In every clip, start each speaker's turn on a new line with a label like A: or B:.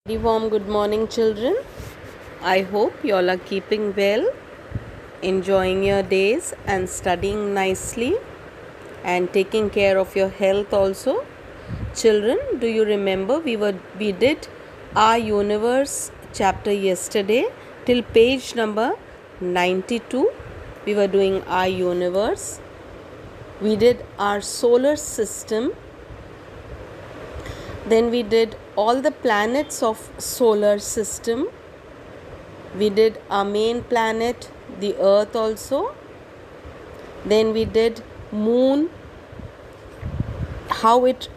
A: Very warm good morning, children. I hope you all are keeping well, enjoying your days, and studying nicely and taking care of your health also. Children, do you remember we did our universe chapter yesterday till page number 92. We were doing our universe. We did our solar system. Then we did all the planets of solar system. We did our main planet, the earth also. Then we did moon, how it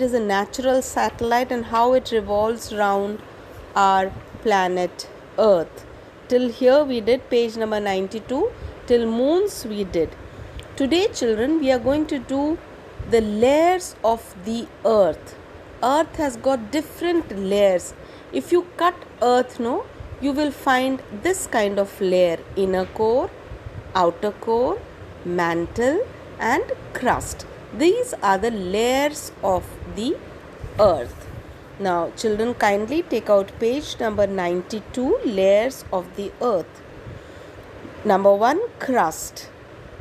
A: is a natural satellite and how it revolves around our planet earth. Till here we did page number 92. Till moons we did. Today, children, we are going to do the layers of the earth. Earth has got different layers. If you cut earth, you will find this kind of layer: inner core, outer core, mantle and crust. These are the layers of the earth. Now, children, kindly take out page number 92, layers of the earth. Number 1, crust.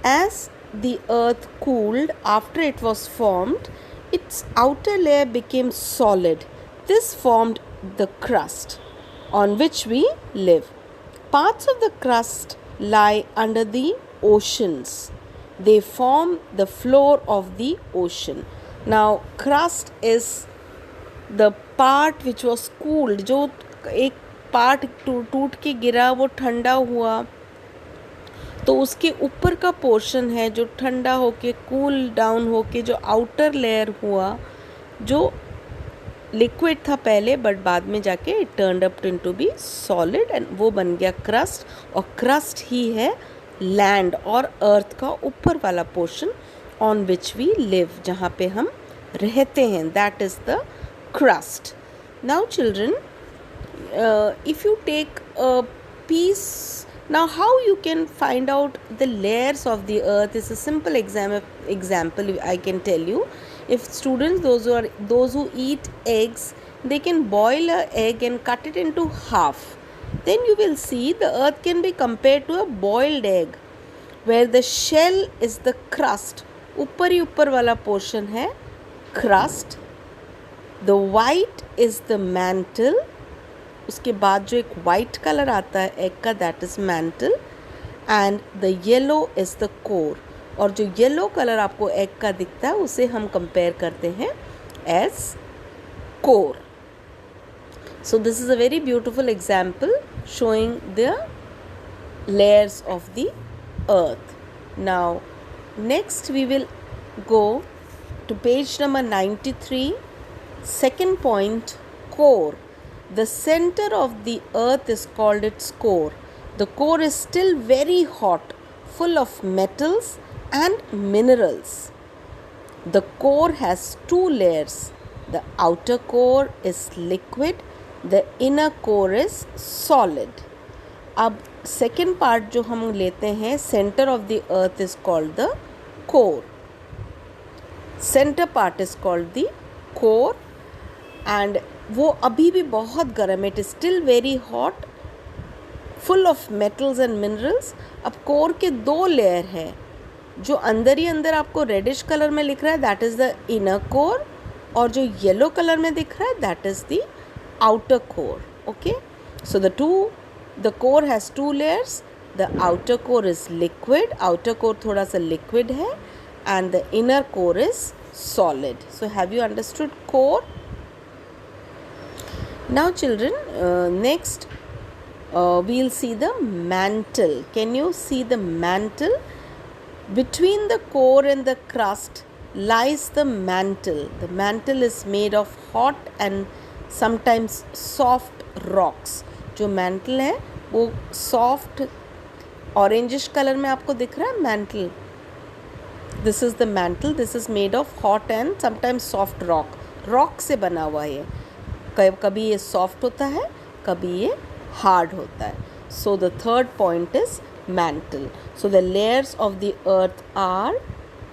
A: As the earth cooled after it was formed, its outer layer became solid. This formed the crust on which we live. Parts of the crust lie under the oceans. They form the floor of the ocean. Now, crust is the part which was cooled. जो एक part टूट के गिरा वो ठंडा हुआ, तो उसके ऊपर का पोर्शन है जो ठंडा होके कूल डाउन होके जो आउटर लेयर हुआ, जो लिक्विड था पहले बट बाद में जाके it turned up into be solid and वो बन गया क्रस्ट. और क्रस्ट ही है लैंड और अर्थ का ऊपर वाला portion on which we live, जहाँ पे हम रहते हैं. That is the crust. Now children, if you take a piece, now how you can find out the layers of the earth is a simple example I can tell you. If students, those who eat eggs, they can boil an egg and cut it into half. Then you will see the earth can be compared to a boiled egg, where the shell is the crust. ऊपर ही ऊपर वाला portion है crust. The white is the mantle. उसके बाद जो एक white colour आता है एग का, that is mantle. And the yellow is the core. और जो येलो कलर आपको एग का दिखता है उसे हम कंपेयर करते हैं as core. So this is a very beautiful example showing the layers of the earth. Now, next we will go to page number 93. Second point, core. The center of the earth is called its core. The core is still very hot, full of metals and minerals. The core has two layers. The outer core is liquid. The inner core is solid. अब second part जो हम लेते हैं, center of the earth is called the core. Center part is called the core. And वो अभी भी बहुत गर्म है. It is still very hot, full of metals and minerals. अब कोर के दो लेयर है. जो अंदर ही अंदर आपको रेडिश कलर में लिख रहा है that is the inner core, और जो येलो कलर में दिख रहा है that is the outer core. Okay, so the core has two layers. The outer core is liquid. Outer core थोड़ा सा लिक्विड है and the inner core is solid. So have you understood core? Now children, next we'll see the mantle. Can you see the mantle? Between the core and the crust lies the mantle. The mantle is made of hot and sometimes soft rocks. जो mantle है वो soft orangish color में आपको दिख रहा है mantle. This is the mantle. This is made of hot and sometimes soft rock. Rock से बना हुआ है. कभी ये सॉफ्ट होता है, कभी ये हार्ड होता है. So the third point is mantle. So the layers of the earth are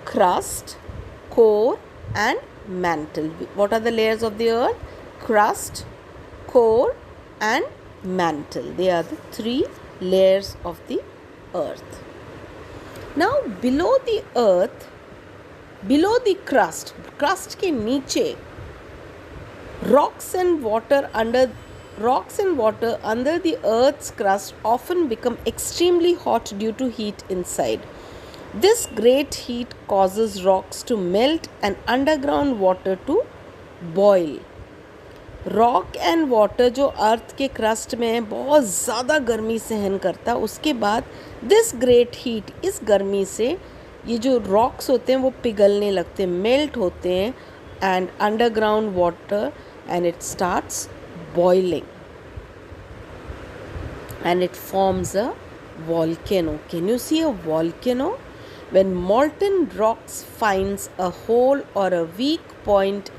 A: crust, core and mantle. What are the layers of the earth? Crust, core and mantle. They are the three layers of the earth. Now below the earth, below the crust के नीचे rocks and water under the earth's crust often become extremely hot due to heat inside. This great heat causes rocks to melt and underground water to boil. Rock and water जो अर्थ के crust में है बहुत ज़्यादा गर्मी सहन करता है. उसके बाद दिस ग्रेट हीट, इस गर्मी से ये जो रॉक्स होते हैं वो पिघलने लगते हैं, मेल्ट होते हैं, and underground water and it starts boiling and it forms a volcano. Can you see a volcano? When molten rocks finds a hole or a weak point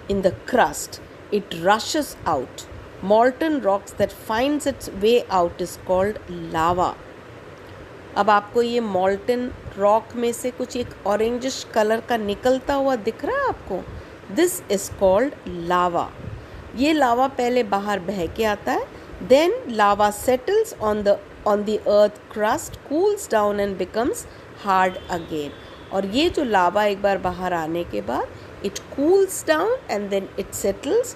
A: in the crust, it rushes out. Molten rocks that finds its way out is called lava. अब आपको ये molten rock में से कुछ एक orangish color का निकलता हुआ दिख रहा है आपको? This is called lava. ये लावा पहले बाहर बह के आता है. Then lava settles on the earth crust, cools down and becomes hard again. और ये जो लावा एक बार बाहर आने के बाद it cools down and then it settles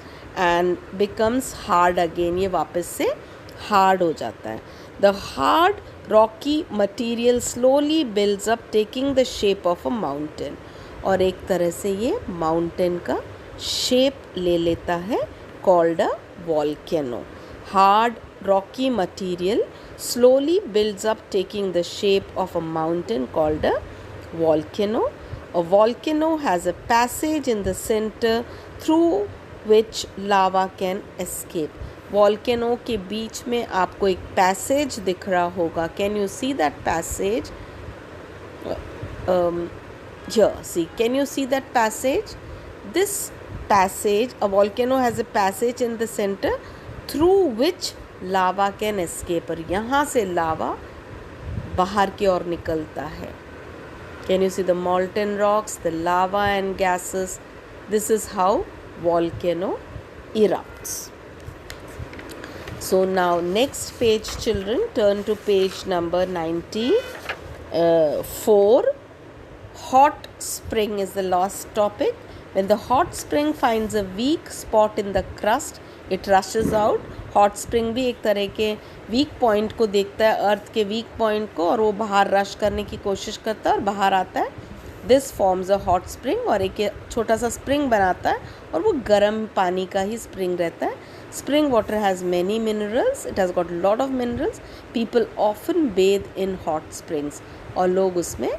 A: and becomes hard again. ये वापस से hard हो जाता है. The hard rocky material slowly builds up, taking the shape of a mountain. और एक तरह से ये mountain का shape ले लेता है, called a volcano. Hard rocky material slowly builds up, taking the shape of a mountain, called a volcano. A volcano has a passage in the center through which lava can escape. Volcano के बीच में आपको एक passage दिख रहा होगा. Can you see that passage? Here, see. Can you see that passage? This passage, a volcano has a passage in the center through which lava can escape. और यहाँ से लावा बाहर की ओर निकलता है. Can you see the molten rocks, the lava and gases? This is how volcano erupts. So now next page, children, turn to page number 94. Hot spring is the last topic. When the hot spring finds a weak spot in the crust, it rushes out. Hot spring भी एक तरह के weak point को देखता है, अर्थ के weak point को, और वो बाहर रश करने की कोशिश करता है और बाहर आता है. This forms a hot spring. और एक छोटा सा स्प्रिंग बनाता है और वो गर्म पानी का ही स्प्रिंग रहता है. Spring water has many minerals. It has got lot of minerals. People often bathe in hot springs. और लोग उसमें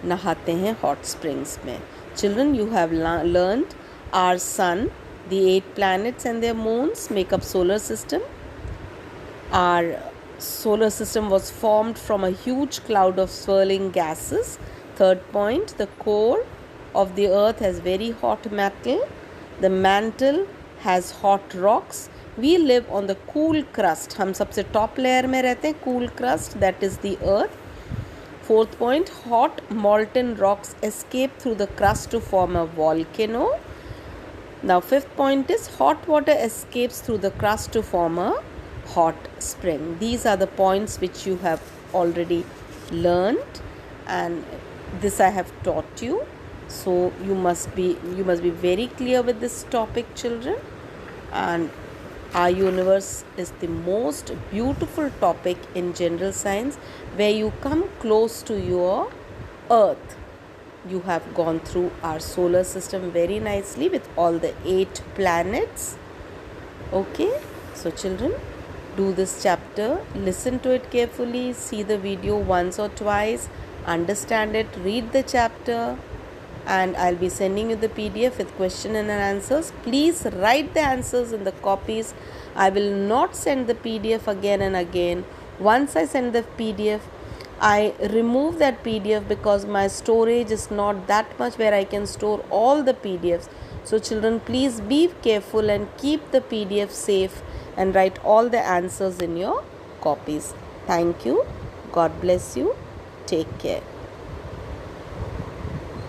A: नहाते हैं हॉट स्प्रिंग्स में. Children, you have learned our sun, the 8 planets and their moons make up solar system. Our solar system was formed from a huge cloud of swirling gases. Third point, the core of the earth has very hot metal. The mantle has hot rocks. We live on the cool crust. हम सबसे top layer में रहते हैं, cool crust, that is the earth. Fourth point, hot molten rocks escape through the crust to form a volcano. Now fifth point is hot water escapes through the crust to form a hot spring. These are the points which you have already learned, and this I have taught you. So you must be very clear with this topic, children. And our universe is the most beautiful topic in general science, where you come close to your earth. You have gone through our solar system very nicely with all the 8 planets. Okay, so children, do this chapter, listen to it carefully, see the video once or twice, understand it, read the chapter, and I'll be sending you the PDF with question and answers. Please write the answers in the copies. I will not send the PDF again and again. Once I send the PDF, I remove that PDF because my storage is not that much where I can store all the PDFs. So children, please be careful and keep the PDF safe and write all the answers in your copies. Thank you. God bless you. Take care.